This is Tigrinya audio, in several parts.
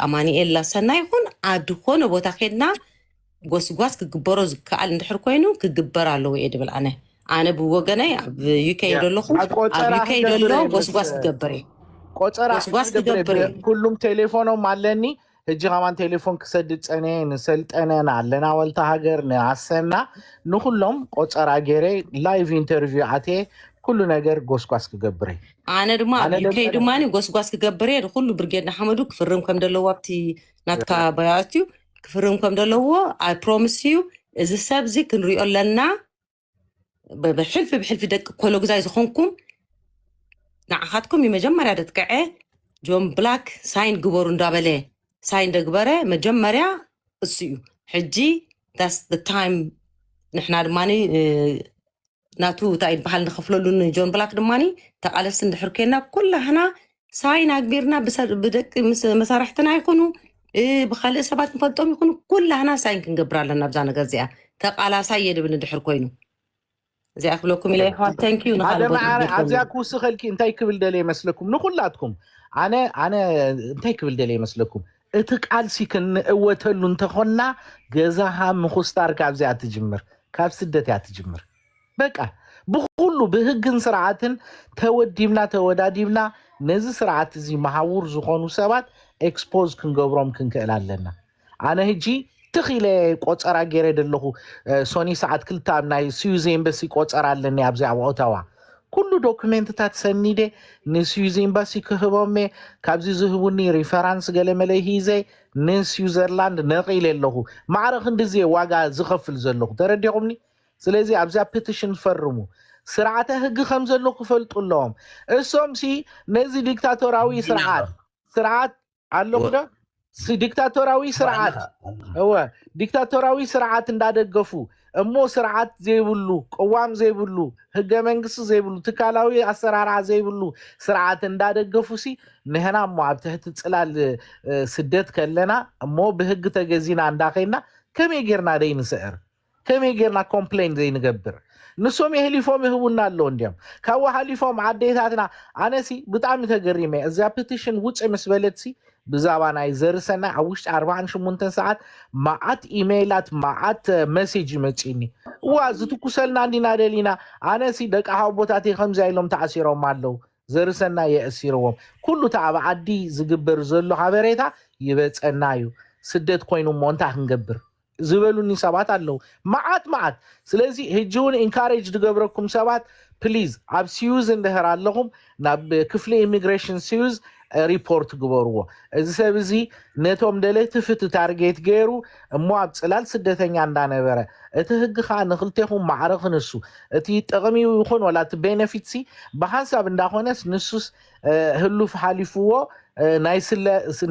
ኣማኒኤል ላሰና ይኹን ዓዲ ኮነ ቦታ ኬድና ጎስጓስ ክግበሮ ዝከኣል እንድሕር ኮይኑ ክግበር ኣለዎ እየ ድብል ኣነ ብወገነይ ኣብ ዩኬ ደለኹ ኣብ ዩኬ ደሎ ጎስጓስ ክገበር እየ ቆፀራ ክገበር ኩሉም ቴሌፎኖም ኣለኒ ሕጂ ኸማን ቴሌፎን ክሰድድ ፀነ ንሰልጠነና ኣለና ወልታ ሃገር ንኣሰና ንኩሎም ቆፀራ ገይረ ላይቭ ኢንተርቪው ኣትየ ኩሉ ነገር ጎስጓስ ክገብር እየ ኣነ ድማ ኣብ ዩኬ ድማኒ ጎስጓስ ክገብር እየ ኩሉ ብርጌድና ሓመዱ ክፍርም ከም ደለዎ ኣብቲ ናትካ ባያትዩ ክፍርም ከም ደለዎ ኣይ ፕሮሚስ ዩ እዚ ሰብ እዚ ክንሪኦ ኣለና ብሕልፊ ደቂ ኮሎ ግዛይ ዝኾንኩም ንዓኻትኩም የመጀመርያ ደትከዐ ጆን ብላክ ሳይን ግበሩ እንዳበለ ሳይን ደግበረ መጀመርያ እሱ እዩ ሕጂ ዳስ the time ንሕና ድማኒ ናቱ እንታይ በሃል ንኸፍለሉ ጆን ብላክ ድማኒ ተቃለስቲ እንድሕር ኮይና ኩላህና ሳይን ኣግቢርና ብደቂ መሳርሕትና ይኹኑ ብካልእ ሰባት ንፈልጦም ይኹኑ ኩላህና ሳይን ክንገብር ኣለና ብዛ ነገር እዚኣ ተቃላሳይ እየ ድብል እንድሕር ኮይኑ እዚኣ ክብለኩም ኢለ ይሕዋት ታንክ ዩ ኣብዚኣ ክውስኸልኪ እንታይ ክብል ደልየ ይመስለኩም ንኩላትኩም ኣነ እንታይ ክብል ደልየ ይመስለኩም እቲ ቃልሲ ክንእወተሉ እንተኾና ገዛሃ ምኹስታር ካብዚኣ ትጅምር ካብ ስደት እያ ትጅምር በቃ ብኩሉ ብህግን ስርዓትን ተወዳዲብና ነዚ ስርዓት እዚ መሃውር ዝኾኑ ሰባት ኤክስፖዝ ክንገብሮም ክንክእል ኣለና ኣነ ሕጂ ትኺለ ቆፀራ ገይረ ደለኹ ሶኒ ሰዓት ክልተ ኣብ ናይ ስዩዝ ኤምባሲ ቆፀራ ኣለኒ ኣብዚ ኣብ ኦታዋ ኩሉ ዶክሜንትታት ሰኒደ ንስዩዝ ኤምባሲ ክህቦም ካብዚ ዝህቡኒ ሪፈራንስ ገለመለ ሂዘ ንስዊዘርላንድ ነቒለ ኣለኹ ማዕረ ክንዲዜ ዋጋ ዝኸፍል ዘለኹ ተረዲኹምኒ ስለዚ ኣብዛ ፔቲሽን ፈርሙ ስርዓተ ህጊ ከም ዘሎ ክፈልጡ ኣለዎም እሶምሲ ነዚ ዲክታቶራዊ ስርዓት ኣለኹ ዶ ዲክታቶራዊ ስርዓት ዲክታቶራዊ ስርዓት እንዳደገፉ እሞ ስርዓት ዘይብሉ ቅዋም ዘይብሉ ህገ መንግስቲ ዘይብሉ ትካላዊ ኣሰራርዓ ዘይብሉ ስርዓት እንዳደገፉ ሲ ንሕና እሞ ኣብ ትሕቲ ፅላል ስደት ከለና እሞ ብህጊ ተገዚና እንዳኸይና ከመይ ጌርና ደይንስዕር ከመይ ጌርና ኮምፕሌን ዘይንገብር ንሶም የህሊፎም ይህቡና ኣለዎ እንዲዮም ካብኡ ሓሊፎም ዓዴታትና ኣነሲ ብጣዕሚ ተገሪመ እዛ ፔቲሽን ውፅእ ምስ በለትሲ ብዛባ ናይ ዘርሰና ኣብ ውሽጢ 48 ሰዓት ማዓት ኢሜይላት ማዓት መሴጅ ይመፂኒ ዋ ዝትኩሰልና እንዲና ደሊና ኣነሲ ደቃሃው ቦታት ከምዚ ኢሎም ተኣሲሮም ኣለው ዘርሰና የእሲርዎም ኩሉ ተዓብ ዓዲ ዝግበር ዘሎ ሓበሬታ ይበፀና እዩ ስደት ኮይኑ ሞ እንታይ ክንገብር ዝበሉኒ ሰባት ኣለው ማዓት ስለዚ ሕጂ እውን ኢንካሬጅ ዝገብረኩም ሰባት ፕሊዝ ኣብ ስዩዝ እንድሕር ኣለኹም ናብ ክፍሊ ኢሚግሬሽን ስዩዝ ሪፖርት ግበርዎ እዚ ሰብ እዚ ነቶም ደለይቲ ፍቲ ታርጌት ገይሩ እሞ ኣብ ፅላል ስደተኛ እንዳነበረ እቲ ህጊ ከዓ ንክልቴኹም ማዕረ ክንሱ እቲ ጥቕሚ ይኹን ወላ እቲ ቤነፊት ሲ ብሓንሳብ እንዳኾነስ ንሱስ ህሉፍ ሓሊፍዎ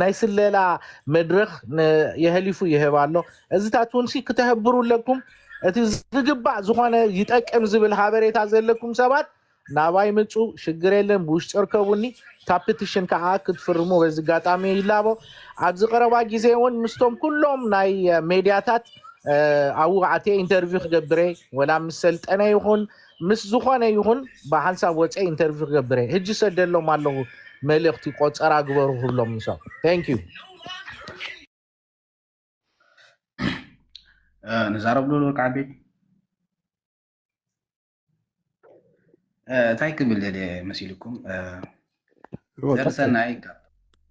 ናይ ስለላ መድረኽ የህሊፉ ይህብ ኣሎ እዚታት እውን ሲ ክተህብሩ ኣለኩም እቲ ዝግባእ ዝኾነ ይጠቅም ዝብል ሓበሬታ ዘለኩም ሰባት ናባይ ምፁ ሽግር የለን ብውሽጢ ርከቡኒ ታብ ፔቲሽን ከዓ ክትፍርሙ በዚ ጋጣሚ ይላቦ ኣብዚ ቀረባ ግዜ እውን ምስቶም ኩሎም ናይ ሜድያታት ኣውዓቴ ኢንተርቪው ክገብረ ወላ ምስ ሰልጠነ ይኹን ምስ ዝኾነ ይኹን ብሓንሳብ ወፀ ኢንተርቪው ክገብረ ሕጂ ሰደሎም ኣለኹ መልእኽቲ ቆፀራ ግበሩ ክብሎም ንሶም ታንክ ዩ نزارب له كعبي تايك باللي مسيلكم درسنا ايك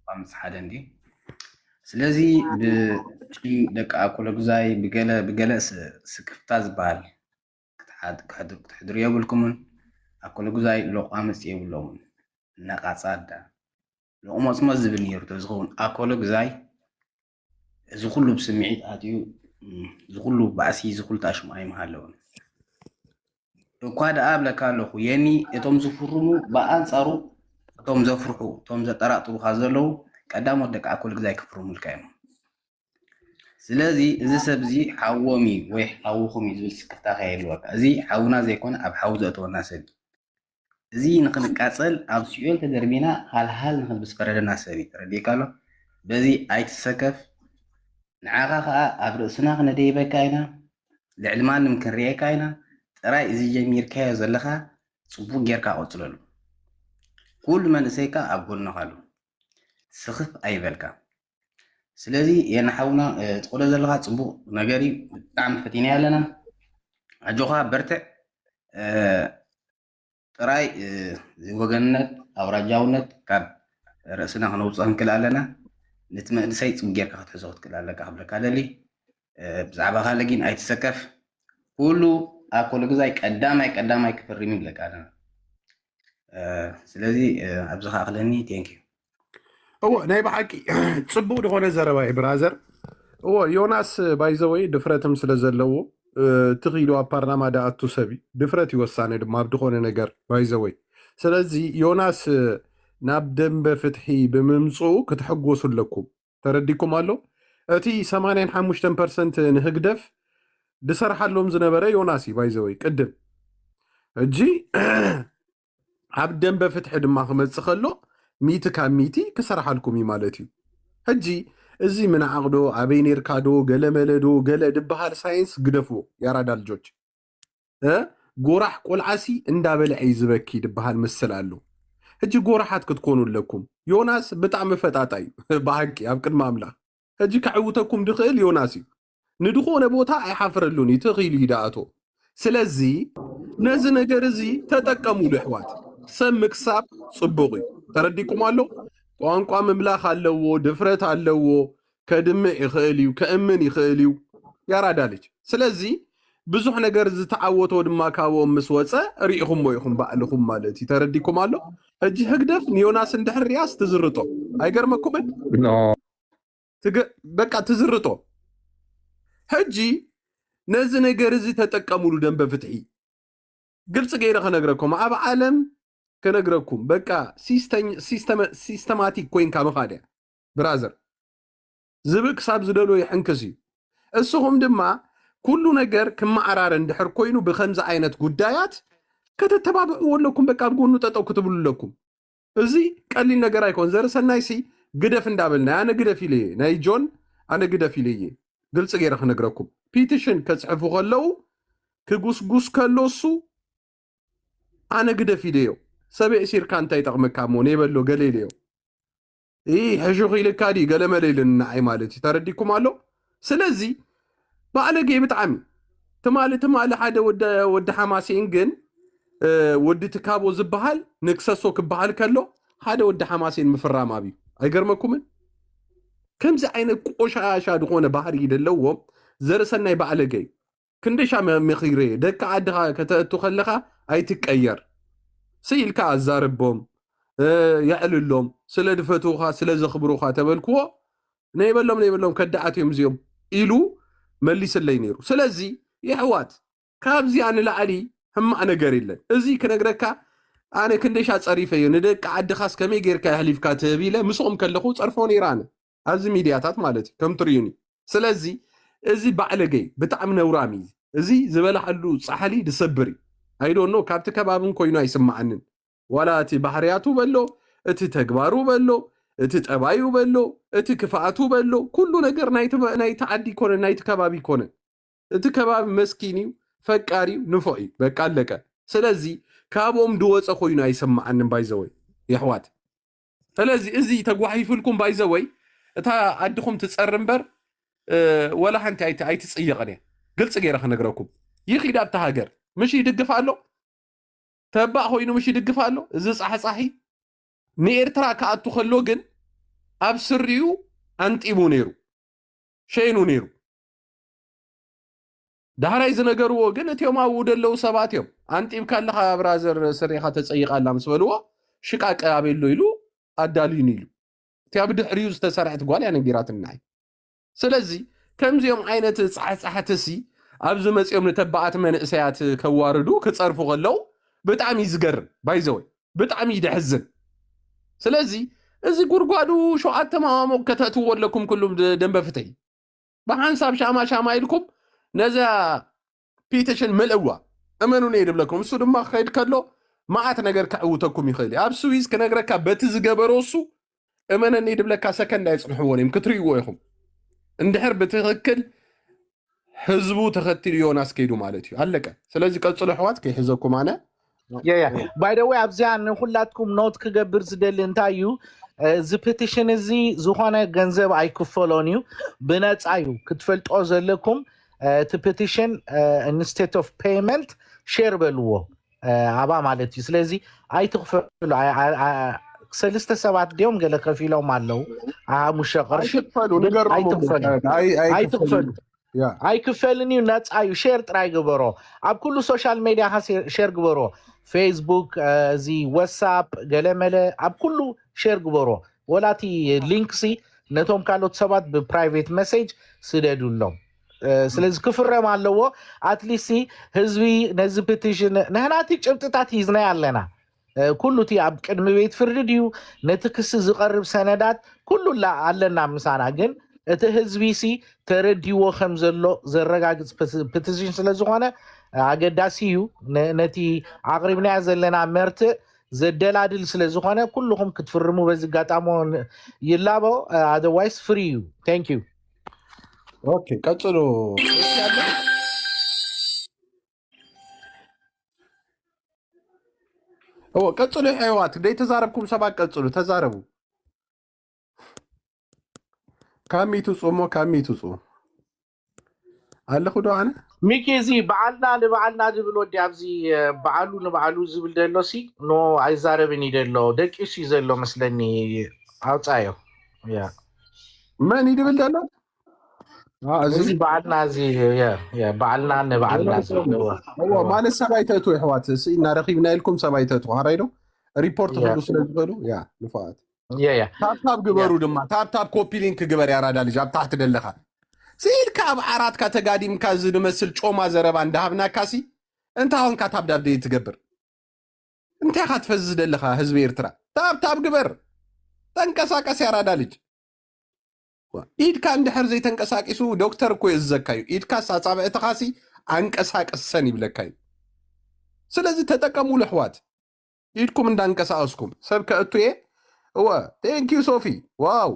خمس حدا عندي سلازي بشي دك اكل غزاي بقلا سكفتاز بال تحضر يقولكم اكل غزاي لو قامس يقولون نقاصادا لو مصمز بنير تزغون اكل غزاي زخلو بسمعيت اديو زغلو باسي زغلت اشم اي محلون وقاد ابل كالو يني اتوم زفرمو بانصارو اتوم زفرحو اتوم زطراطرو خازلو قدامو دك اكل غزاي كفرمو الكايم سلازي اذا سبزي حومي وي حوخمي زول سكتا خيلو ازي حونا زيكون اب حوزتونا سد زي نقنقاصل اب سيول تدربينا حال نخلص فردنا سبي رديكالو بزي ايت سكف نعاقا أبرسنا خندي بكاينا لعلمان ممكن ريكاينا ترى إذا جمير كاي زلخا صبو جيركا أوتلو كل من سيكا أقول نخالو سخف أي بلكا ስለዚህ የናሓውና ትቆሎ ዘለካ ፅቡቅ ነገሪ ብጣዕሚ ፈቲና ያለና ኣጆኻ በርትዕ ጥራይ ወገንነት ኣውራጃውነት ካብ ርእስና ክነውፅእ ክንክእል ኣለና ነቲ መንእሰይ ፅቡቅ ጌርካ ክትሕዞ ክትክእል ኣለካ ክብለካ ደሊ ብዛዕባ ካልእ ግን ኣይትሰከፍ ኩሉ ኣብ ኮሎ ግዛይ ቀዳማይ ክፍርም ይብለካ ኣለና ስለዚ ኣብዚ ካእክለኒ ቴንክ ዩ እዎ ናይ ብሓቂ ፅቡቅ ዝኾነ ዘረባ እዩ ብራዘር እዎ ዮናስ ባይዘወይ ድፍረትም ስለ ዘለዎ ትኽኢሉ ኣብ ፓርላማ ዳኣቱ ሰብ ድፍረት ይወሳነ ድማ ኣብ ድኾነ ነገር ባይዘወይ ስለዚ ዮናስ ናብ ደንበ ፍትሒ ብምምፅኡ ክትሕጎሱ ኣለኩም ተረዲኩም ኣሎ እቲ 85% ንህግደፍ ድሰርሓሎም ዝነበረ ዮናስ እዩ ባይዘወይ ቅድም እጂ ኣብ ደንበ ፍትሒ ድማ ክመፅእ ከሎ ሚቲ ካብ ሚቲ ክሰርሓልኩም እዩ ማለት እዩ ሕጂ እዚ ምንዓቕዶ ኣበይ ኔርካዶ ገለ መለዶ ገለ ድበሃል ሳይንስ ግደፍዎ ያራዳ ልጆች ጎራሕ ቆልዓሲ እንዳበልዐ ዝበኪ ድበሃል ምስል ኣሎ ሕጂ ጎራሓት ክትኮኑ ኣለኩም ዮናስ ብጣዕሚ ፈጣጣ እዩ ብሓቂ ኣብ ቅድሚ ኣምላኽ ሕጂ ክዕውተኩም ድኽእል ዮናስ እዩ ንድኾነ ቦታ ኣይሓፍረሉን እዩ ትኽኢሉ ይዳኣቶ ስለዚ ነዚ ነገር እዚ ተጠቀሙሉ ኣሕዋት ሰብ ምክሳብ ፅቡቕ እዩ ተረዲኩም ኣሎ ቋንቋ ምምላኽ ኣለዎ ድፍረት ኣለዎ ከድምዕ ይኽእል እዩ ከእምን ይኽእል እዩ ያራዳ ልጅ ስለዚ ብዙሕ ነገር ዝተዓወቶ ድማ ካብኦም ምስ ወፀ ርኢኹሞ ኢኹም ባዕልኹም ማለት እዩ ተረዲኩም ኣሎ ሕጂ ህግደፍ ንዮናስ እንድሕርያስ ትዝርጦ ኣይገርመኩምን በቃ ትዝርጦ ሕጂ ነዚ ነገር እዚ ተጠቀሙሉ ደንበ ፍትሒ ግልፂ ገይረ ክነግረኩም ኣብ ዓለም ከነግረኩም በቃ ሲስተማቲክ ኮይንካ መኻድያ ብራዘር ዝብል ክሳብ ዝደሎ ይሕንክስ እዩ እስኹም ድማ ኩሉ ነገር ክመዓራር እንድሕር ኮይኑ ብከምዚ ዓይነት ጉዳያት ከተተባብዕዎ ኣለኩም በቃ ብጎኑ ጠጠው ክትብሉ ኣለኩም እዚ ቀሊል ነገር ኣይኮን ዘርሰናይ ሲ ግደፍ እንዳበልና ኣነ ግደፍ ኢለ ናይ ጆን ኣነ ግደፍ ኢለ ግልፂ ገይረ ክነግረኩም ፒቲሽን ከፅሕፉ ከለው ክጉስጉስ ከሎሱ ኣነ ግደፍ ኢለዮ ሰብዕ ሲርካ እንታይ ጠቕመካ ሞ ነይበሎ ገለ ኢለዮ ሕሹኽ ኢልካ ዲ ገለ መለይልንናዓይ ማለት እዩ ተረዲኩም ኣሎ ስለዚ ባዕለጌ ብጣዕሚ ትማሊ ሓደ ወዲ ሓማሴን ግን ወዲ ትካቦ ዝበሃል ንክሰሶ ክበሃል ከሎ ሓደ ወዲ ሓማሴን ምፍራም ኣብዩ ኣይገርመኩምን ከምዚ ዓይነት ቆሻሻ ድኾነ ባህሪ ይደለዎም ዘርሰናይ ባዕለገ ክንደሻ መኺረ ደቂ ዓድኻ ከተእቱ ከለኻ ኣይትቀየር ስኢልካ ኣዛርቦም የዕልሎም ስለ ድፈትውኻ ስለ ዘኽብሩኻ ተበልክዎ ነይበሎም ከዳኣትዮም እዚኦም ኢሉ መሊስለይ ነይሩ ስለዚ ይሕዋት ካብዚኣ ንላዕሊ ሕማቕ ነገር የለን እዚ ክነግረካ ኣነ ክንደሻ ፀሪፈ እዮ ንደቂ ዓድኻስ ከመይ ጌርካ ይሕሊፍካ ትህብ ኢለ ምስኦም ከለኹ ፀርፎ ነይረ ኣነ ኣብዚ ሚድያታት ማለት እዩ ከም ትርዩኒ ስለዚ እዚ ባዕለገይ ብጣዕሚ ነውራሚ እዚ ዝበላሓሉ ፃሕሊ ድሰብር እዩ ኣይዶኖ ካብቲ ከባብን ኮይኑ ኣይስማዓንን ዋላ እቲ ባህርያቱ በሎ እቲ ተግባሩ በሎ እቲ ጠባዩ በሎ እቲ ክፍኣቱ በሎ ኩሉ ነገር ናይቲ ዓዲ ኮነ ናይቲ ከባቢ ኮነ እቲ ከባቢ መስኪን እዩ ፈቃሪ እዩ ንፎ እዩ በቃ ኣለቀ ስለዚ ካብኦም ድወፀ ኮይኑ ኣይስማዓንን ባይዘወይ ይሕዋት ስለዚ እዚ ተጓሒፍልኩም ባይዘወይ እታ ዓድኹም ትፀር እምበር ወላ ሓንቲ ኣይትፅየቕን እየ ግልፂ ገይረ ክነግረኩም ይኺድ ኣብታ ሃገር ምሽ ይድግፍ ኣሎ ተባእ ኮይኑ ምሽ ይድግፍ ኣሎ እዚ ፃሕፃሒ ንኤርትራ ክኣቱ ከሎ ግን ኣብ ስሪኡ ኣንጢሙ ነይሩ ሸይኑ ነይሩ ዳሕራይ ዝነገርዎ ግን እትዮም ኣብኡ ደለው ሰባት እዮም ኣንጢብካ ኣለካ ብራዘር ስሪኻ ተፀይቃላ ምስ በልዎ ሽቃቀ ኣበሎ ኢሉ ኣዳልዩን ኢሉ እቲ ኣብ ድሕሪኡ ዝተሰርሐት ጓል እያ ነጊራትናይ ስለዚ ከምዚኦም ዓይነት ፃሕፃሕትሲ ኣብዚ መፂኦም ንተባኣት መንእሰያት ከዋርዱ ክፀርፉ ከለው ብጣዕሚ ዝገርም ባይዘወይ ብጣዕሚ ይድሕዝን ስለዚ እዚ ጉርጓዱ ሸውዓተ ማማሞቅ ከተእትዎ ኣለኩም ኩሉም ደንበ ፍትሒ ብሓንሳብ ሻማ ኢልኩም ነዛ ፒቲሽን ምልእዋ እመኑኒ ይድብለኩም እሱ ድማ ክኸይድ ከሎ መዓት ነገር ክዕውተኩም ይኽእል ኣብ ስዊዝ ክነግረካ በቲ ዝገበሮ እሱ እመነኒ ይድብለካ ሰከንድ ኣይፅንሕዎን እዮም ክትርእይዎ ኢኹም እንድሕር ብትክክል ህዝቡ ተኸቲሉ ዮናስ ከይዱ ማለት እዩ ኣለቀ ስለዚ ቀፅሎ ኣሕዋት ከይሕዘኩም ኣነ ባይ ደ ወይ ኣብዚኣ ንኩላትኩም ኖት ክገብር ዝደሊ እንታይ እዩ እዚ ፔቲሽን እዚ ዝኾነ ገንዘብ ኣይክፈሎን እዩ ብነፃ እዩ ክትፈልጦ ዘለኩም እቲ ፔቲሽን ኢንስቴት ኦፍ ፔይመንት ሼር በልዎ ኣባ ማለት እዩ ስለዚ ኣይትኽፈሉ ሰለስተ ሰባት ድዮም ገለ ከፊሎም ኣለው ሓሙሽተ ቅርሺ ኣይትኽፈሉ ኣይክፈልን እዩ ነፃ እዩ ሼር ጥራይ ግበሮ ኣብ ኩሉ ሶሻል ሜድያ ሼር ግበሮ ፌስቡክ እዚ ዋትስኣፕ ገለመለ ኣብ ኩሉ ሼር ግበሮ ወላቲ ሊንክሲ ነቶም ካልኦት ሰባት ብፕራይቬት መሴጅ ስደዱሎም ስለዚ ክፍረም ኣለዎ ኣትሊስት ህዝቢ ነዚ ፔቲሽን ንሕናቲ ጭብጥታት ሂዝና ኣለና ኩሉ እቲ ኣብ ቅድሚ ቤት ፍርዲ ድዩ ነቲ ክሲ ዝቐርብ ሰነዳት ኩሉ ኣለና ምሳና ግን እቲ ህዝቢ ሲ ተረዲዎ ከም ዘሎ ዘረጋግፅ ፔቲሽን ስለዝኾነ ኣገዳሲ እዩ ነቲ ኣቕሪብና ዘለና መርትዕ ዘደላድል ስለዝኾነ ኩልኩም ክትፍርሙ በዚ ጋጣሞ ይላቦ ኣዘርዋይስ ፍሪ እዩ ታንክ ዩ ኦኬ ቀጽሉ ቀጽሉ ሕይወት ደይ ተዛረብኩም ሰባት ቀጽሉ ተዛረቡ ካሚቱ ጾሞ ካሚቱ ጾ አለኹ ዶ አነ ሚኪ እዚ በዓልና ንበዓልና ዝብል ወዲ ኣብዚ በዓሉ ንበዓሉ ዝብል ደሎሲ ኖ ኣይዛረብን ይደሎ ደቂሱ ዘሎ መስለኒ ኣውፃዮ ያ መን ይድብል ደሎ እዚ በዓልና እዚ በዓልና ንበዓልና ማለት ሰባይተቱ ሕዋት እዚ እናረኺብና ኢልኩም ሰባይተቱ ሃራይዶ ሪፖርት ሁሉ ስለዝበሉ ያ ንፋት ታብታብ ግበሩ ድማ ታብታብ ኮፒ ሊንክ ግበር ያራዳ ልጅ ኣብ ታሕቲ ደለኻ ሲልካ ኣብ ዓራትካ ተጋዲምካ ዝመስል ጮማ ዘረባ እንዳሃብናካ ሲ እንታይ ሆንካ ታብዳብ ደይ ትገብር እንታይ ካ ትፈዝዝ ደለኻ ህዝቢ ኤርትራ ታብታብ ግበር ተንቀሳቀስ ያራዳ ልጅ ኢድካ እንድሕር ዘይተንቀሳቂሱ ዶክተር እኮ የዝዘካዩ ኢድካ ሳፃብዕትኻ ሲ አንቀሳቀሰን ይብለካዩ ስለዚ ተጠቀሙ ልሕዋት ኢድኩም እንዳንቀሳቀስኩም ሰብ ከእቱየ ቴንክ ዩ ሶፊ ዋው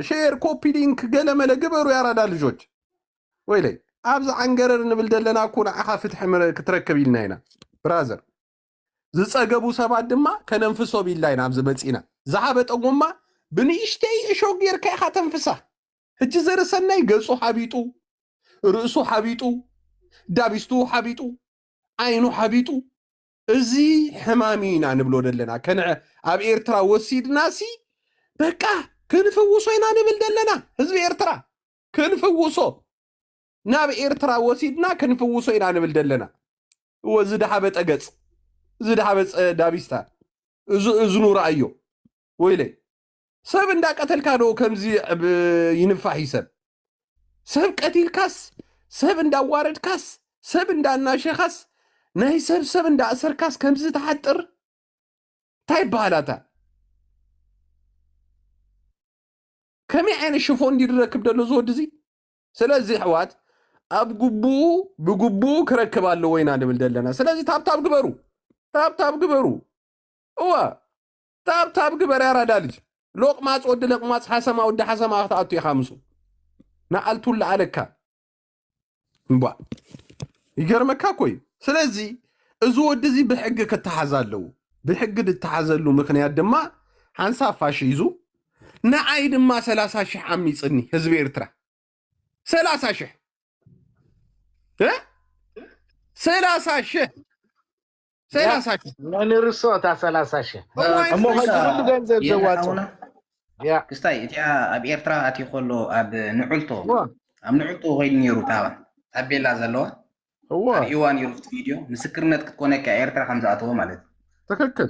ሼር ኮፒ ሊንክ ገለመለ ግበሩ ያራዳ ልጆች ወይ ላይ ኣብዚ አንገረር ንብል ደለና እኮ ንዓኻ ፍትሒ ክትረክብ ኢልና ኢና ብራዘር ዝፀገቡ ሰባት ድማ ከነንፍሶ ቢልና ኢና ኣብዚ መፂና ዝሓበጠ ጎማ ብንእሽተይ እሾክ ጌርካ ኢኻ ተንፍሳ ሕጂ ዘርሰናይ ገፁ ሓቢጡ ርእሱ ሓቢጡ ዳቢስቱ ሓቢጡ ዓይኑ ሓቢጡ እዚ ሕማሚ ኢና ንብሎ ደለና ከንዐ ኣብ ኤርትራ ወሲድናሲ በቃ ክንፍውሶ ኢና ንብል ደለና ህዝቢ ኤርትራ ክንፍውሶ ናብ ኤርትራ ወሲድና ክንፍውሶ ኢና ንብል ደለና ዝደሓበጠ ገፅ ዝደሓበፀ ዳቢስታ እዝኑ ረኣዮ ወይለይ ሰብ እንዳቀተልካ ዶ ከምዚ ይንፋሕ ይሰብ ሰብ ቀቲልካስ ሰብ እንዳዋረድካስ ሰብ እንዳናሸኻስ ናይ ሰብ እንዳእሰርካስ ከምዚ ተሓጥር እንታይ በሃላታ ከመይ ዓይነት ሽፎ እንዲረክብ ደሎ ዝወዲ እዚ ስለዚ ሕዋት ኣብ ግቡኡ ብግቡኡ ክረክብ ኣለዎ ኢና ንብል ደለና ስለዚ ታብታብ ግበሩ ታብታብ ግበሩ ታብታብ ግበር ያራዳ ልጅ ሎቅማፅ ወዲ ለቅማፅ ሓሰማ ወዲ ሓሰማ ክትኣቱ ኢኻ ምሱ ንኣልቱ ለዓለካ እምባ ይገርመካ ኮይ ስለዚ እዚ ወዲ እዚ ብሕጊ ክትሓዝ ኣለዎ ብሕጊ ዝተሓዘሉ ምክንያት ድማ ሓንሳብ ፋሽ ሒዙ ንዓይ ድማ 30,000 ዓሚፅኒ ህዝቢ ኤርትራ 30,000 ንርሶ እታ 30,000 እሞ ከዚሉ ገንዘብ ዘዋፅኡ ክስታይ እቲኣ ኣብ ኤርትራ ኣትዩ ከሎ ኣብ ንዑልቶ ኮይዱ ነይሩ ታባ ታቤላ ዘለዋ ሪእዋ ነይሩ ቪድዮ ምስክርነት ክትኮነካ ኤርትራ ከምዝኣተዎ ማለት ትክክል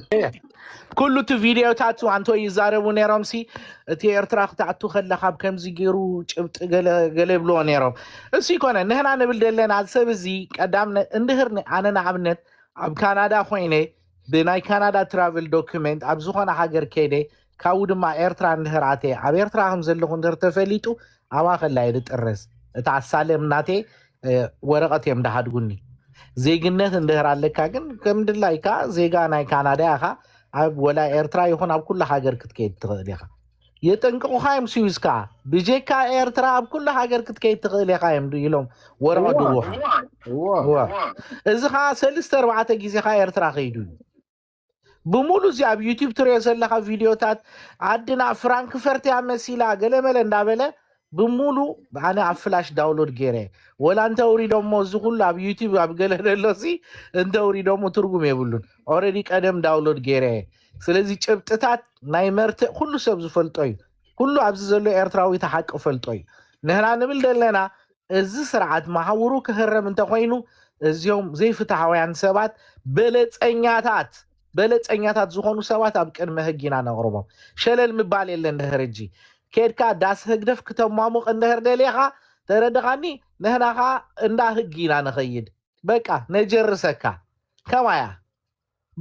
ኩሉ እቲ ቪድዮታት አንቶ ይዛረቡ ነይሮም ሲ እቲ ኤርትራ ክትኣቱ ከለካ ከምዚ ገይሩ ጭብጢ ገለ ብሎ ነይሮም እሲ ኮነ ንሕና ንብል ደለና ሰብ እዚ ቀዳም እንድህር ኣነ ንኣብነት ኣብ ካናዳ ኮይነ ብናይ ካናዳ ትራቨል ዶክመንት ኣብ ዝኾነ ሃገር ከይደ ካብኡ ድማ ኤርትራ እንድህር ኣተ ኣብ ኤርትራ ከም ዘለኹ እንድህር ተፈሊጡ ኣባ ከላይ ድጥረስ እቲ ኣሳለም ናተ ወረቐት እዮም ዳሃድጉኒ ዜግነት እንድህር ኣለካ ግን ከምድላይካ ዜጋ ናይ ካናዳ ኢኻ ኣብ ወላ ኤርትራ ይኹን ኣብ ኩሉ ሃገር ክትከይድ ትኽእል ኢኻ የጠንቅቑካ እዮም ስዩዝ ከዓ ብጀካ ኤርትራ ኣብ ኩሉ ሃገር ክትከይድ ትኽእል ኢኻ እዮም ኢሎም ወረቐት ድውሓ እዚ ከዓ 3-4 ግዜ ከዓ ኤርትራ ከይዱ እዩ بمولو زي اب يوتيوب تري يسلخ فيديوهات عندنا فرانكفرت يا مسيلا قلمل اندابله بمولو انا افلاش داونلود غيره ولا انت اوري دمو زغل اب يوتيوب اب قلللوسي انت اوري دمو ترغم يبلون اوريدي قدم داونلود غيره ስለዚህ ጭብጥታት ናይ መርተ ኩሉ ሰብ ዝፈልጦይ ኩሉ ኣብዚ ዘሎ ኤርትራዊ ተሓቅ ፈልጦይ ንህና ንብል ደለና እዚ ስርዓት ማሕበሩ ክህረም እንተ ኮይኑ እዚኦም ዘይፍትሓውያን ሰባት በለፀኛታት ዝኾኑ ሰባት ኣብ ቅድመ ሕጊ ኢና ነቕርቦም ሸለል ምባል የለን ድሕር እጂ ከድካ ዳስ ህግደፍ ክተሟሙቕ እንድሕር ደሊኻ ተረድኻኒ ንህናኻ እንዳ ሕጊ ኢና ንኸይድ በቃ ነጀርሰካ ከማያ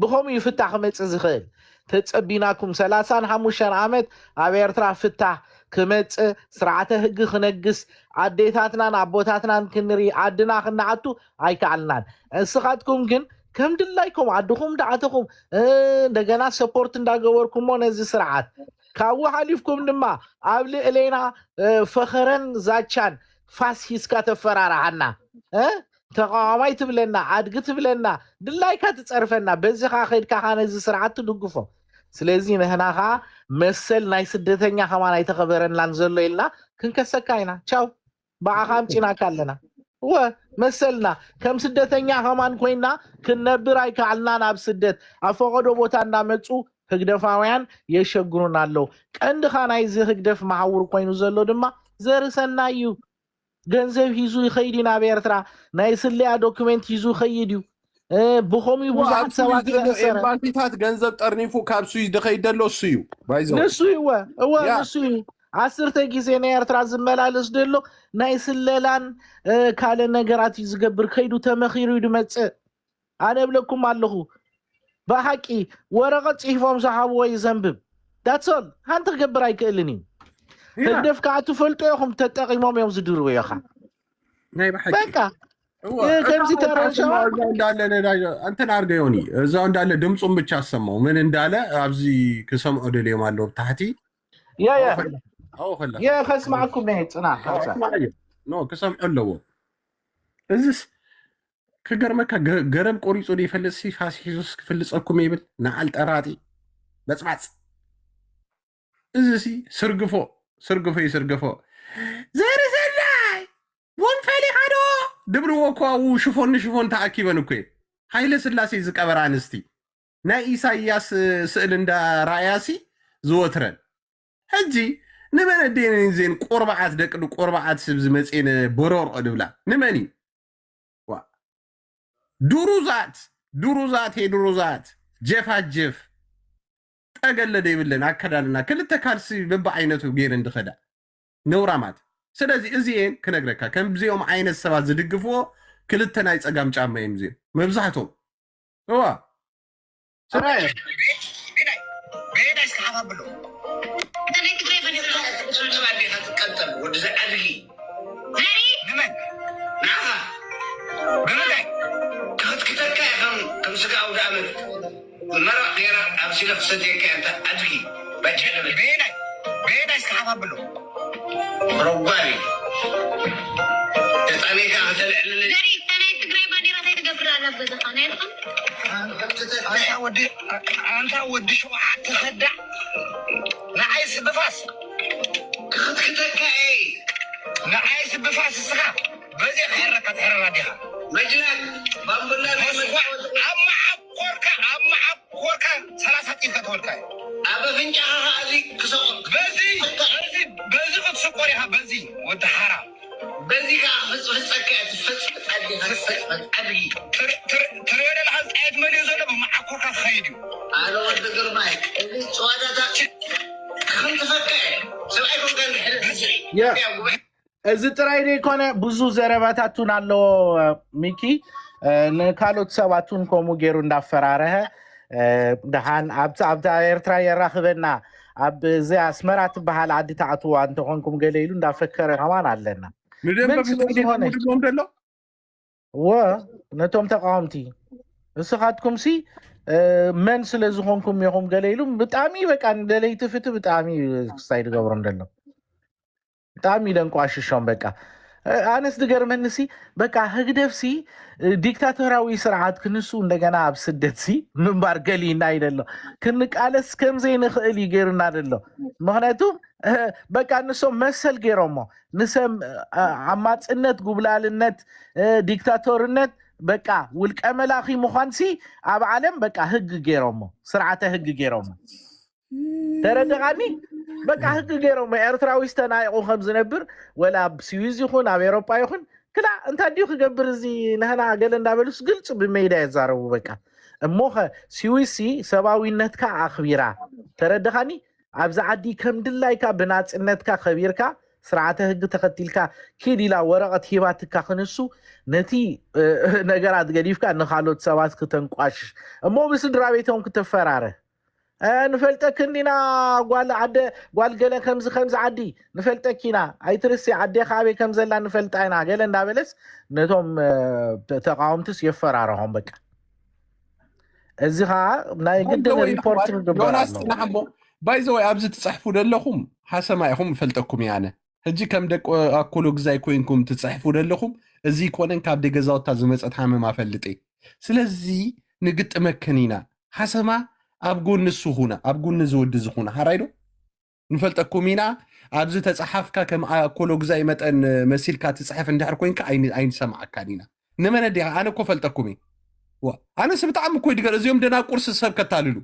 ብኸምኡ ይፍታሕ ክመፅእ ዝኽእል ተፀቢናኩም 35 ዓመት ኣብ ኤርትራ ፍታሕ ክመፅእ ስርዓተ ሕጊ ክነግስ ኣዴታትናን ኣቦታትናን ክንሪ ዓድና ክነዓቱ ኣይከኣልናን እስኻትኩም ግን ከም ድላይኩም ዓድኹም ዳዓተኹም እንደገና ሰፖርት እንዳገበርኩሞ ነዚ ስርዓት ካብኡ ሓሊፍኩም ድማ ኣብ ልዕሌና ፈኸረን ዛቻን ፋስ ሂስካ ተፈራርዓና ተቃዋማይ ትብለና ዓድጊ ትብለና ድላይካ ትፀርፈና በዚኻ ኸድካ ነዚ ስርዓት ትድግፎ ስለዚ ንህናኻ መሰል ናይ ስደተኛ ኸማን ኣይተኸበረናን ዘሎ ኢልና ክንከሰካ ኢና ቻው ባዓኻ ኣምጪናካ ኣለና መሰልና ከም ስደተኛ ኸማን ኮይና ክንነብር ኣይከኣልናን ኣብ ስደት ኣብ ፈቐዶ ቦታ እንዳመፁ ህግደፋውያን የሸግሩና ኣለው ቀንድኻ ናይዚ ህግደፍ ማሕውር ኮይኑ ዘሎ ድማ ዘርሰና እዩ ገንዘብ ሂዙ ይኸይድ ናብ ኤርትራ ናይ ስልያ ዶክመንት ሂዙ ይኸይድ እዩ ብኸምኡ ብዙሓት ሰባት ኤምባሲታት ገንዘብ ጠርኒፉ ካብ ስዊዝ ድኸይድ ደሎ እሱ እዩ ንሱ እዩ ንሱ እዩ 10 ግዜ ናይ ኤርትራ ዝመላለስ ደሎ ናይ ስለላን ካለ ነገራት ዝገብር ከይዱ ተመኺሩ ድመፅእ ኣነ ብለኩም ኣለኹ ብሓቂ ወረቐት ፅሒፎም ዝሃብዎ ይዘንብብ ዳትሶል ሓንቲ ክገብር ኣይክእልን እዩ ህግደፍ ከዓ ትፈልጦ ኢኹም ተጠቒሞም እዮም ዝድርቡ ኢኻ ናይ ብሓቂ በቃ ከምዚ ተረንሸዋ እንትን ኣርገዮኒ እዛው እንዳለ ድምፁን ብቻ ሰማው ምን እንዳለ ኣብዚ ክሰምዖ ደልዮም ኣለዎ ብታሕቲ ከስማዕኩም ናይ ፅናዕ ክሰምዖ ኣለዎ እዚስ ክገርመካ ገረብ ቆሪፁ ይፈልጥ ሲ ፋሲ ሒዙስ ክፍልፀኩም ይብል ንዓል ጠራጢ በፅባፅ እዚ ስርግፎ ይስርግፎ ዘርሰናይ ወንፈሊኻዶ ድብልዎ እኳ ሽፎን ተኣኪበን እኮ ሃይለ ስላሴ ዝቀበራ ኣንስቲ ናይ ኢሳያስ ስእሊ እንዳራእያሲ ዝወትረን ሕጂ ንመን ኣዴነን ዜን ቆርባዓት ደቅዱ ቆርባዓት ስብ ዝመፅን በረርኦ ድብላ ንመን እዩ ዱሩዛት ጀፋጀፍ ጠገለደ ይብለን ኣከዳድና ክልተ ካልሲ በብዓይነቱ ገይረ እንድኸዳ ነውራማት ስለዚ እዚአን ክነግረካ ከምዚኦም ዓይነት ሰባት ዝድግፍዎ ክልተ ናይ ፀጋም ጫማ እዮም እዚኦም መብዛሕቶም እዋ مرة غيرها أمثلة في صديقك أنت أدري بجهل بينا يسحبها بلو رباني تطاني كان تلعلن داري أنا تقري بديرة تقبر على بزا أنت ودي شو حتصدع نعيس بفاس كتك إيه نعيس بفاس السحاب بزي خيرك تحرر هذه مجنون بامبلا أما عبقورك 30 كتولك أبا فنجا هذه كسوق بزي تسقوريها بزي والدحارة بزي كأفز أدري تريد الحظ عيد مليون زلمة مع عبقورك خيدي أنا ود قرماي اللي سوادتك كنت فكر سبعيكم كان حلو እዚ ጥራይ ኮነ ብዙ ዘረባታቱን አለው ሚኪ ንካሎት ሰባቱን ኮሙ ገይሩ እንዳፈራረህ ደሃን ኣብታ ኤርትራ የራኽበና ኣብ እዚ ኣስመራ ትበሃል ዓዲ ተዓትዋ እንተኾንኩም ገለይሉ እንዳፈከረ ኸማን ኣለና ምድም ደሎ ነቶም ተቃወምቲ እስኻትኩም ሲ መን ስለ ዝኾንኩም ኢኹም ገለይሉ ብጣዕሚ በቃ ደለይቲ ፍትህ ብጣዕሚ ክስታይ ዝገብሮ እንደሎ بتعمي لنقاش الشام بقى أنا سدقر منسي بقى هقدر سي ديكتاتوراوي سرعات كنسو እንደገና بسدت سي من بارقلي نايدلو كنك ألس كم زين خلي غيرنا دلو مهنتو بقى نسو مسل غيرمو نسم عمات النت قبلالنت ديكتاتورنت بقى والكملاخي مخانسي اب عالم بقى هق غيرمو سرعته هق غيرمو تردغاني بقى هق غيرمو ኤርትራዊ استنايقو خم زنبر ولا بسويز يخون اب اوروبا يخون كلا انت ديو كغبر زي نحنا قال እንዳበሉስ ግልጽ በሜዳ ያዛረቡ በቃ እሞኸ سويسي ሰባዊነትካ አኽቢራ ተረድኻኒ ኣብዛ ዓዲ ከም ድላይካ ብናጽነትካ ኸቢርካ ስርዓተ ህግ ተኸቲልካ ኪዲላ ወረቀት ሂባትካ ክንሱ ነቲ ነገራት ገዲፍካ ንኻሎት ሰባት ከተንቋሽ እሞ ብስድራ ቤቶም ክትፈራረ نفلتك إننا قال جل خمس عدي نفلتك هنا أيترسي عدي خابي كم زلا نفلت أنا جل ندابلس نتوم تقاومتس يفرارهم بك الزها ناي جدا ريبورتين جوناس نحبو بايزو أبز تصحفوا دلهم حسب ما يهم فلتكم يعني هجي كم دك أكلوا جزاي كوينكم تصحفوا دلهم زي كونن كاب دي جزاو تزمت أتحمل ما فلتي سلزي نقط مكنينا حسب ما أبقول نسوهنا أبقول نزود زخونا هرايدو نفلتكم هنا أبز تصحفك كم أكلوا جزاي متن مسيل كات تصحف ندحر كوينك أين سمع كانينا نما ندي أنا كفلتكمي أنا سبت عم كوي دقر زيوم دنا كورس السب كتاللو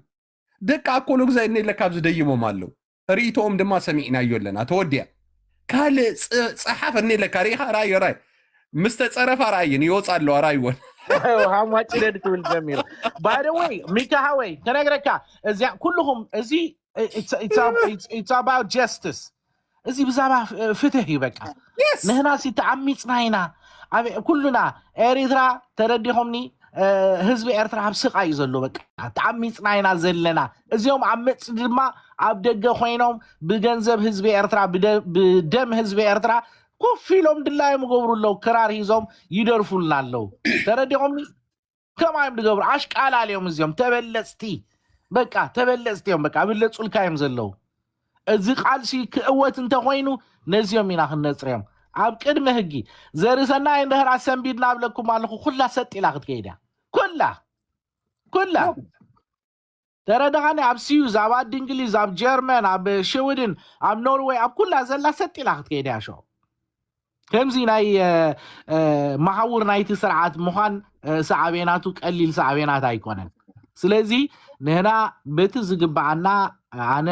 دك أكلوا جزاي إني لك أبز ديمو مالو ريتهم دما سمعنا يولنا توديا كال صحف إني لك ريها راي مستتصرف راين يوصل له رايون how much did it will جميل by the way ميكا هاوي كان أقرأ إذا كلهم إذا it's about justice إذا بزعم فتحي بقى نحن سيتعميت ناينا كلنا إريترا ترديهمني ህዝቢ ኤርትራ ኣብ ስቃይ ዘሎ በቃ ተዓሚፅና ኢና ዘለና እዚኦም ዓመፅ ድማ ኣብ ደገ ኮይኖም ብገንዘብ ህዝቢ ኤርትራ ብደም ህዝቢ ኤርትራ ኮፍ ኢሎም ድላዮም ገብሩለው ክራር ሂዞም ይደርፉልና ኣለው ተረዲቖምኒ ከማይም ድገብሩ ኣሽቃላልዮም እዚኦም ተበለፅቲ በቃ ተበለፅቲዮም በቃ ብለፁልካዮም ዘለው እዚ ቃልሲ ክእወት እንተኮይኑ ነዚኦም ኢና ክነፅርዮም ኣብ ቅድመ ህጊ ዘርሰና እንደህራ ሰንቢድና ኣብለኩም ኣለኹ ኩላ ሰጢላ ክትከይዳ ኩላ ተረዳኻኒ ኣብ ሲዩዝ ኣብ ዓዲ እንግሊዝ ኣብ ጀርመን ኣብ ሽዊድን ኣብ ኖርዌይ ኣብ ኩላ ዘላ ሰጢላ ክትከይዳ ሾ ከምዚ ናይ ማሕውር ናይቲ ስርዓት ምዃን ሰዓቤናቱ ቀሊል ሰዓቤናት ኣይኮነን ስለዚ ንህና በቲ ዝግባዓና ኣነ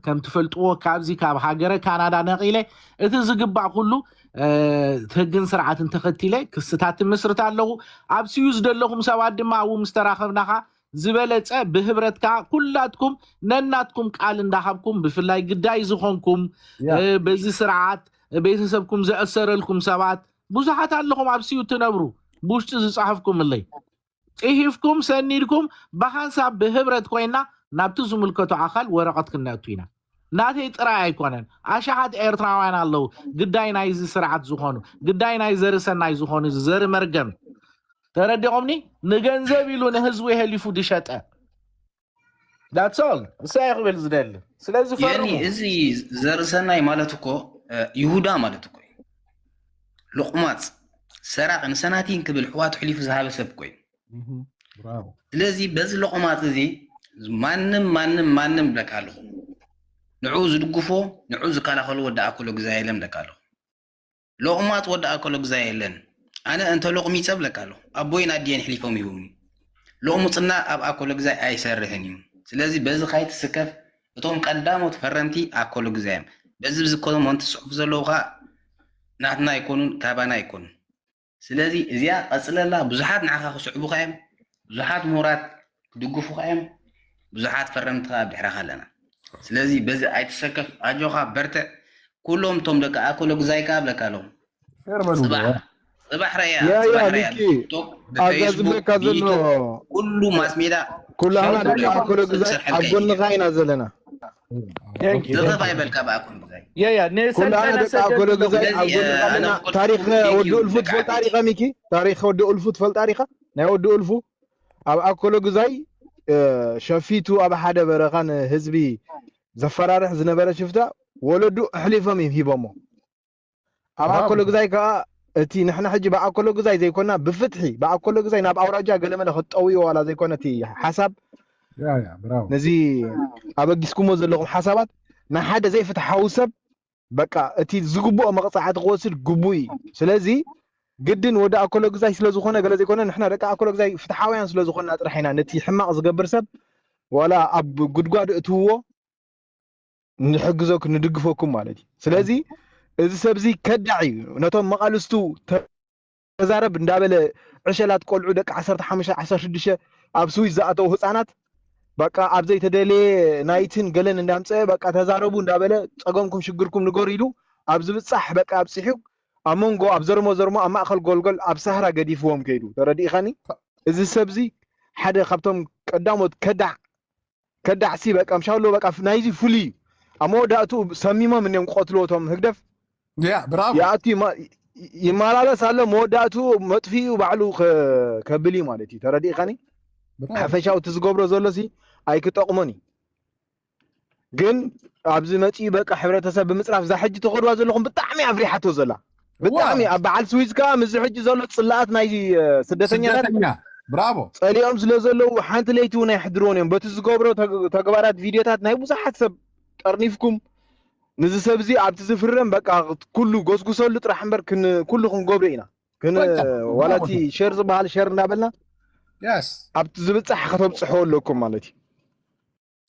ከም ትፈልጥዎ ካብዚ ካብ ሃገረ ካናዳ ነቂለ እቲ ዝግባዕ ኩሉ ትህግን ስርዓትን ተኸቲለ ክስታት ምስርት ኣለኹ ኣብ ሲዩዝ ደለኹም ሰባት ድማ ኣብ ምስተራኸብናኻ ዝበለፀ ብህብረትካ ኩላትኩም ነናትኩም ቃል እንዳሃብኩም ብፍላይ ግዳይ ዝኾንኩም በዚ ስርዓት ቤተሰብኩም ዘእሰረልኩም ሰባት ብዙሓት ኣለኹም ኣብ ሲዩ ትነብሩ ብውሽጢ ዝፃሕፍኩም ኣለይ ጽሒፍኩም ሰኒድኩም ብሓንሳብ ብህብረት ኮይና ናብቲ ዝምልከቱ ኣካል ወረቐት ክነእቱ ኢና ናተይ ጥራይ ኣይኮነን ኣሽሓት ኤርትራውያን ኣለዉ ግዳይ ናይዚ ስርዓት ዝኾኑ ግዳይ ናይ ዘርሰናይ ዝኾኑ ዘር መርገም ተረዲቖምኒ ንገንዘብ ኢሉ ንህዝቡ የህሊፉ ድሸጠ that's all እሳይ ክብል ዝደሊ ስለዚ ፈርሙ እዚ ዘርሰናይ ማለት እኮ ይሁዳ ማለት እኮ ሉቕማፅ ሰራቕ ንሰናቲን ክብል ሕዋት ሕሊፉ ዝሃበ ሰብ ኮይ ብራቮ ስለዚ በዚ ሉቕማፅ እዚ ማንም ብለካ ኣለኹ ንዑ ዝድግፎ ንዑ ዝከላኸሉ ወዲ ኣኮሎ ግዛ የለን ብለካ ኣለኹ ሉቕማፅ ወዲ ኣኮሎ ግዛ የለን ኣነ እንተ ሉቕሚፀ ብለካ ኣለኹ ኣቦይን ኣድየን ሕሊፎም ይሁብኒ ሉቕሙፅና ኣብ ኣኮሎ ግዛ ኣይሰርሕን እዩ ስለዚ በዚ ካይትስከፍ እቶም ቀዳሞት ፈረምቲ ኣኮሎ ግዛ እዮም በዚ ብዝኮቶም ወንቲ ዝፅሑፍ ዘለዉ ኸ ናትና ኣይኮኑን ካባና ኣይኮኑን ስለዚ እዚኣ ቀፅለላ ብዙሓት ንዓኻ ክስዕቡኻ እዮም ብዙሓት ምሁራት ክድግፉኻ እዮም ብዙሓት ፈረምቲ ኣብ ድሕረኻ ኣለና ስለዚ በዚ ኣይትሰከፍ ኣጆኻ በርትዕ ኩሎም ቶም ደቂ ኣኮሎ ግዛይካ ብለካ ኣለኹ ጽባሕ ረያ ኣጋዝመካ ዘሎ ኩሉ ማስ ሜዳ ኩላና ደቂ ኣኮሎ ግዛይ ኣብ ጎንኻ ኢና ዘለና ዝኸፋ ይበልካ ብኣኮሎ ግዛይ ኩላና ደቂ ኣኮሎ ግዛይ ኣብ ጎንኻ ኣለና ታሪክ ወዲ እልፉ ትፈልጥ ታሪኻ ሚኪ ታሪክ ወዲ እልፉ ትፈልጥ ታሪኻ ናይ ወዲ እልፉ ኣብ ኣኮሎ ግዛይ ሸፊቱ ኣብ ሓደ በረኻን ህዝቢ ዘፈራርሕ ዝነበረ ሽፍታ ወለዱ ኣሕሊፎም ሂቦሞ أبا كل جزاي كا تي نحن حجي بقى كل جزاي زي كنا بفتحي بقى كل جزاي ناب أوراجع قال ما نخط قوي ولا زي كنا تي حسب يا برافو نزي أبا جسكم وزلهم حسابات نحد زي فتح حوسب بقى تي زقبو مقطعات غوصل قبوي سلازي قدن ودا أكل جزاي سلازو خنا قال زي كنا نحن ركع أكل جزاي فتح حويان سلازو خنا أطرحنا نتي حما أصغر سب ولا أب قد قاد أتوه نحجزك ندقفوكم مالتي سلازي إذا سبزي كدعي نتوم مقالستو تزارب ندابل عشلات قول عدك 15 أبسوي زاتو هسانات بقى أبزي تدلي نايتين قلن ندامسه بقى تزاربو ندابل تقومكم شجركم نقوريلو أبز بتصح بقى أبسحيو أمونغو أبزرمو أما أخل قول أبسهرة قديفوهم كيدو تردي خاني إذا سبزي حدا خبطهم قدامه كدع سي بقى مشاولو بقى في نايزي فولي أمو داتو سميمة من يوم قتلوتهم هكدف يا برافو ياتي ما يمالا ساله موداتو مطفي وبعلو كبلي مالتي تردي خاني حفشاو تزغبرو زلسي اي كتقمني جن ابز متي بقى حبرتسب بمصراف ذا حج تخدوا زلكم بطعمي افريحتو زلا بطعمي بعل سويس كا مز حج زلو صلات ناي سدتنيا برافو صليهم زلو حنت ليتو ناي حضرونهم بتزغبرو تغبارات فيديوهات ناي بصحت سب قرنيفكم نزي سبزي عبد زفرن بقى كله غسغسول طرح امبر كن كلكم غبرينا كن ولاتي شير بحال شير نابلنا يس عبد زبصح خطبصحو لكم مالتي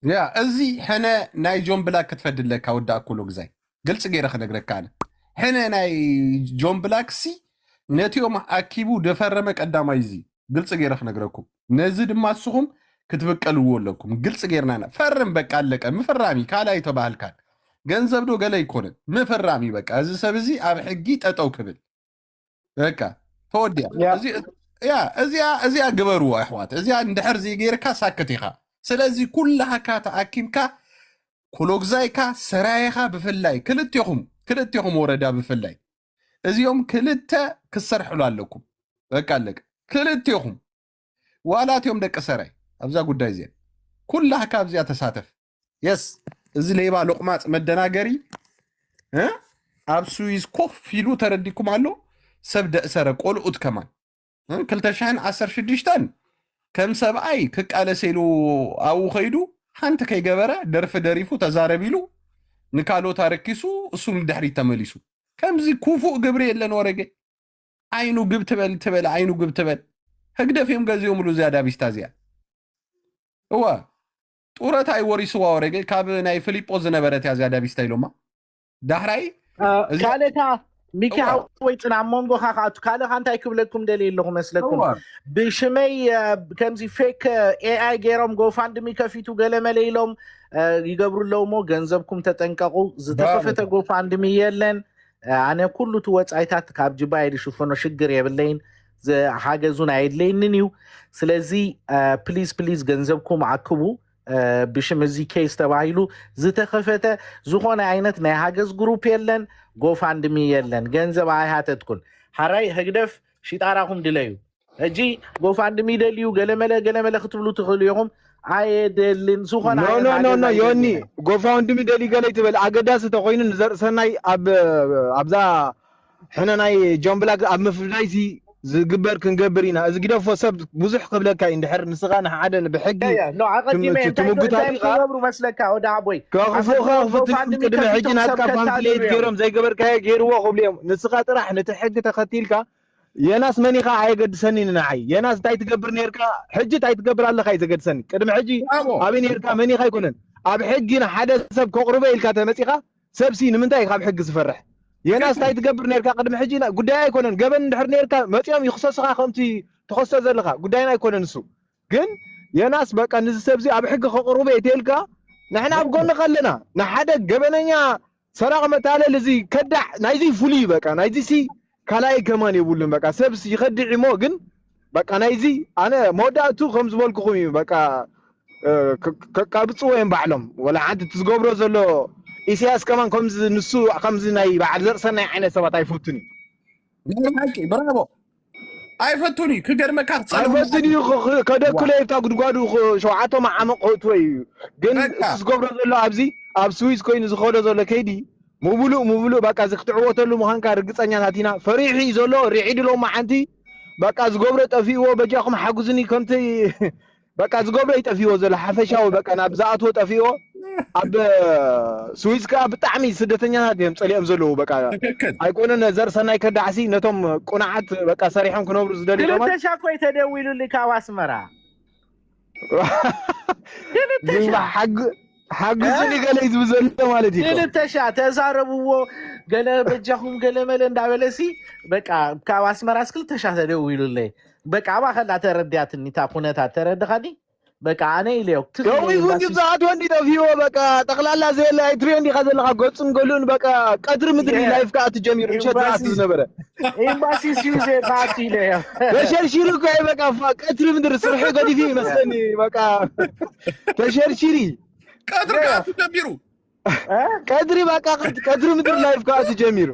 يا ازي حنا ناي جون بلاك تفدل لك ودا كله غزاي قلت غير خنغرك انا حنا ناي جون بلاك سي نتيوم اكيبو دفرمه قداماي زي قلت غير خنغركم نزي دما سخم كتبقلو لكم قلت غيرنا فرم بقى علق مفرامي كالاي تبال كان ገንዘብ ዶ ገለ ይኮነ መፈራሚ በቃ እዚ ሰብዚ ኣብ ሕጊ ጠጠው ክብል በቃ ተወዲያ እዚያ ግበሩ ኣሕዋት እዚያ እንድሕር ጌርካ ሳክት ኢኻ ስለዚ ኩላሃ ተኣኪምካ ኩሎግዛይካ ሰራይኻ ብፍላይ ክልቴኹም ወረዳ ብፍላይ እዚኦም ክልተ ክሰርሕሉ ኣለኩም በቃ ኣለቀ ክልቴኹም ዋላትዮም ደቂ ሰራይ ኣብዛ ጉዳይ እዚኣ ኩላሃ ካብዚያ ተሳተፍ የስ እዚ ሌባ ሎቅማጽ መደናገሪ ኣብ ስዊዝ ኮፍ ፊሉ ተረዲኩም ኣሎ ሰብ ደእሰረ ቆልኡት ከማን 2016 ከም ሰብኣይ ክቃለሰሉ ኣው ኸይዱ ሓንቲ ከይገበረ ደርፊ ደሪፉ ተዛረቢሉ ንካሎት ኣረኪሱ እሱም ድሕሪ ተመሊሱ ከምዚ ኩፉእ ግብሪ የለን ወረገ ዓይኑ ግብ ትበል ዓይኑ ግብ ትበል ህግደፍዮም ገዚኦም ሉ ዝያዳ ቢስታ እዚኣ እዋ ጡረታ ይወሪስዋ ወረገ ካብ ናይ ፊሊጶስ ዝነበረት ያ ዝያዳ ቢስታ ኢሎማ ዳሕራይ ካልታ ሚካኤል ወይ ጽና ሞንጎ ካኻቱ ካለ ሓንታይ ክብለኩም ደልየለኹ መስለኩም ብሽመይ ከምዚ ፌክ ኤአይ ገይሮም ጎፋንድሚ ከፊቱ ገለመለ ኢሎም ይገብሩለውሞ ገንዘብኩም ተጠንቀቁ ዝተኸፈተ ጎፋንድሚ የለን ኣነ ኩሉ ትወጻይታት ካብ ጅባይ ልሽፈኖ ሽግር የብለይን ሓገዙን አይድለይንን እዩ ስለዚ ፕሊዝ ገንዘብኩም አክቡ ብሽም እዚ ኬስ ተባሂሉ ዝተኸፈተ ዝኾነ ዓይነት ናይ ሃገዝ ግሩፕ የለን ጎፋንድሚ የለን ገንዘብ ኣይሃተትኩን ሓራይ ህግደፍ ሽጣራኩም ድለዩ እጂ ጎፋንድሚ ደልዩ ገለመለ ክትብሉ ትኽእሉ ኢኹም ኣይደልን ዝኾነ ኖ ዮኒ ጎፋንድሚ ደሊ ገለ ይትበል ኣገዳሲ ተኮይኑ ንዘርእሰናይ ኣብዛ ሕነ ናይ ጆን ብላክ ኣብ ምፍላይሲ ዝግበር ክንገብር ኢና እዚ ግደፎ ሰብ ብዙሕ ክብለካ እንድሕር ንስኻ ንሓደ ብሕጊ ትምጉታትገብሩ መስለካ ወዳ ኣቦይ ካኽፉኻ ክፍትልኩም ቅድሚ ሕጂ ናትካ ፓምፍሌት ገይሮም ዘይገበርካዮ ገይርዎ ክብልዮም ንስኻ ጥራሕ ነቲ ሕጊ ተኸቲልካ የናስ መኒኻ ኣይገድሰኒ ንዓይ የናስ እንታይ ትገብር ነርካ ሕጂ እንታይ ትገብር ኣለካ እዩ ዘገድሰኒ ቅድሚ ሕጂ ኣበይ ነርካ መኒኻ ኣይኮነን ኣብ ሕጊ ንሓደ ሰብ ከቕርበ ኢልካ ተመፂኻ ሰብሲ ንምንታይ ካብ ሕጊ ዝፈርሕ የናስ እንታይ ትገብር ነርካ ቅድሚ ሕጂ ጉዳይ ኣይኮነን ገበን እንድሕር ነርካ መፂኦም ይኽሰስኻ ከምቲ ተኸሰ ዘለካ ጉዳይና ኣይኮነን እሱ ግን የናስ በቃ ንዚ ሰብዚ ኣብ ሕጊ ከቕርበ እትልካ ንሕና ኣብ ጎንኻ ኣለና ንሓደ ገበነኛ ሰራቕ መታለል እዚ ከዳዕ ናይዚ ፍሉይ በቃ ናይዚ ሲ ካላይ ከማን ይብሉን በቃ ሰብስ ይኸድዕ ሞ ግን በቃ ናይዚ ኣነ መወዳእቱ ከም ዝበልኩኹም እዩ በቃ ከቃብፅዎ እዮም ባዕሎም ወላ ሓንቲ ትዝገብሮ ዘሎ ኢሳያስ ከማን ከምዚ ንሱ ከምዚ ናይ በዓል ዘርእሰናይ ዓይነት ሰባት ኣይፈቱን እዩ ብራቮ ኣይፈቱን እዩ ክገርመካ ኣይፈቱን እዩ ከደክሎ የብታ ጉድጓዱ ሸውዓቶም ዓመቕ ህትወ እዩ ግን ዝገብሮ ዘሎ ኣብዚ ኣብ ስዊዝ ኮይኑ ዝኸዶ ዘሎ ከይዲ مبلو بقى زختعوت له مهان كارجصانيا ناتينا فريحي زلو ريعيد له معنتي بقى زغبره طفيو بجاكم حجزني كنتي بقى زغبره يطفيو زل حفشاو بقى نابزاتو طفيو اب سويسكا بتعمي سدتنيا ديم صليم زلو بقى ايكونن زر سناي كدعسي نتوم قناعات بقى صريحهم كنبر زدلي دلت شاكو يتدويلو لك واسمرا دلت حجزني قال يزبزل مالتي دلت شا تزاربو قال بجاهم قال مال እንዳበለሲ በቃ ካዋስመራስ ክል ተሻተ ደውይሉልኝ በቃ ما خلا ተረዳትኒ ታኩነታ ተረዳኸኒ በቃ እኔ ኢለው ትገው ይሁን ግዛት ወንዲ ደፊዮ በቃ ጠቅላላ ዘይ ላይ ትሬንድ ይኸዘልካ ገጽን ገሉን በቃ ቀድር ምድሪ ላይፍ ካት ጀሚር ቸታት ነበረ ኤምባሲ ሲዩዜ ፓርቲ ነው ተሸርሽሪ ቆይ በቃ ቀድር ምድር ስርሑ ገዲፊ መስለኒ በቃ ተሸርሽሪ ቀድር ካት ጀሚሩ ቀድሪ በቃ ቀድር ምድር ላይፍ ካት ጀሚሩ